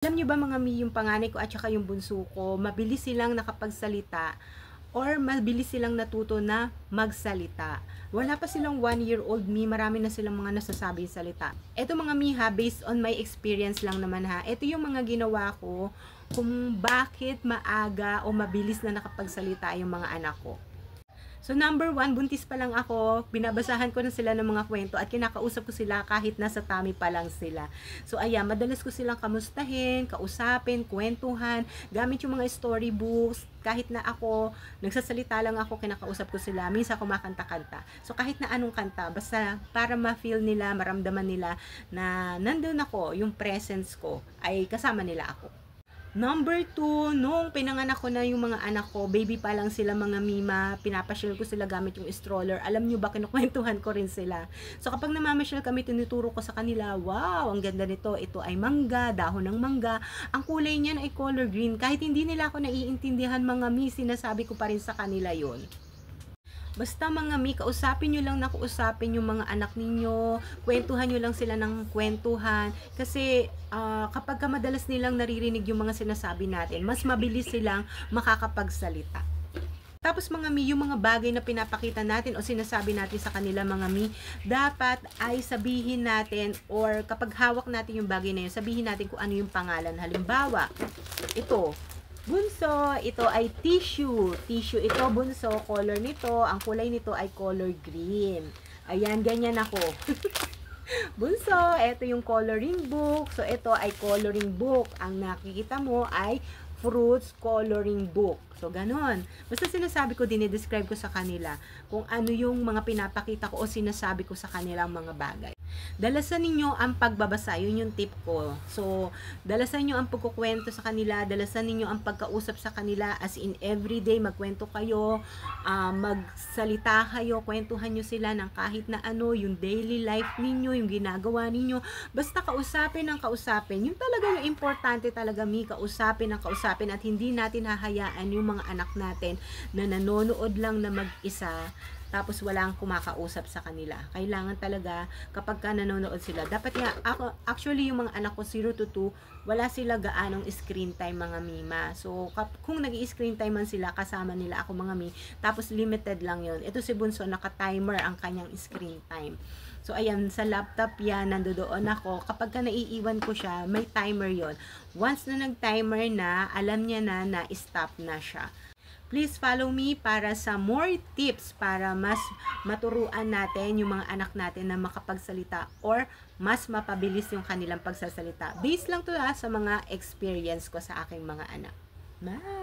Alam niyo ba mga mi, yung panganay ko at saka yung bunso ko, mabilis silang nakapagsalita or mabilis silang natuto na magsalita. Wala pa silang 1-year-old mi, marami na silang mga nasasabing salita. Ito mga mi ha, based on my experience lang naman ha, ito yung mga ginawa ko kung bakit maaga o mabilis na nakapagsalita yung mga anak ko. So number 1, buntis pa lang ako, binabasahan ko na sila ng mga kwento at kinakausap ko sila kahit nasa tummy pa lang sila. So ayan, madalas ko silang kamustahin, kausapin, kwentuhan, gamit yung mga storybooks, kahit na ako, nagsasalita lang ako, kinakausap ko sila, minsan kumakanta-kanta. So kahit na anong kanta, basta para ma-feel nila, maramdaman nila na nandun ako, yung presence ko, ay kasama nila ako. Number 2, nung pinanganak ko na yung mga anak ko, baby pa lang sila mga mima, pinapasyal ko sila gamit yung stroller. Alam nyo ba, kinukwentuhan ko rin sila. So kapag namamasyal kami, tinuturo ko sa kanila, wow, ang ganda nito, ito ay mangga, dahon ng mangga. Ang kulay niyan ay color green. Kahit hindi nila ako naiintindihan mga mi, sinasabi ko pa rin sa kanila yon. Basta mga mi, kausapin nyo lang na kausapin yung mga anak ninyo, kwentuhan nyo lang sila ng kwentuhan, kasi kapag madalas nilang naririnig yung mga sinasabi natin, mas mabilis silang makakapagsalita. Tapos mga mi, yung mga bagay na pinapakita natin o sinasabi natin sa kanila mga mi, dapat ay sabihin natin or kapag hawak natin yung bagay na yun, sabihin natin kung ano yung pangalan. Halimbawa, ito, bunso, ito ay tissue. Tissue ito, bunso, color nito, ang kulay nito ay color green. Ayan, ganyan ako. Bunso, ito yung coloring book. So, ito ay coloring book. Ang nakikita mo ay fruits coloring book. So, ganon. Basta sinasabi ko, dinidescribe ko sa kanila kung ano yung mga pinapakita ko o sinasabi ko sa kanilang mga bagay. Dalasan ninyo ang pagbabasa, yun yung tip ko. So, dalasan niyo ang pagkukwento sa kanila, dalasan ninyo ang pagkausap sa kanila, as in everyday, magkwento kayo, magsalita kayo, kwentuhan nyo sila ng kahit na ano, yung daily life ninyo, yung ginagawa ninyo, basta kausapin ang kausapin. Yung talaga yung importante talaga, mi, kausapin ang kausapin at hindi natin hahayaan yung mga anak natin na nanonood lang na mag-isa tapos walang kumakausap sa kanila. Kailangan talaga kapag ka nanonood sila, dapat nga, actually yung mga anak ko 0 to 2, wala sila gaanong screen time mga mima. So kung nag-i-screen time man sila, kasama nila ako mga mi, tapos limited lang yon. Ito si Bunso, naka-timer ang kanyang screen time. So ayan, sa laptop yan, nandoon ako. Kapag ka naiiwan ko siya, may timer yon. Once na nag-timer na, alam niya na na stop na siya. Please follow me para sa more tips para mas maturuan natin yung mga anak natin na makapagsalita or mas mapabilis yung kanilang pagsasalita. Based lang to sa mga experience ko sa aking mga anak. Bye!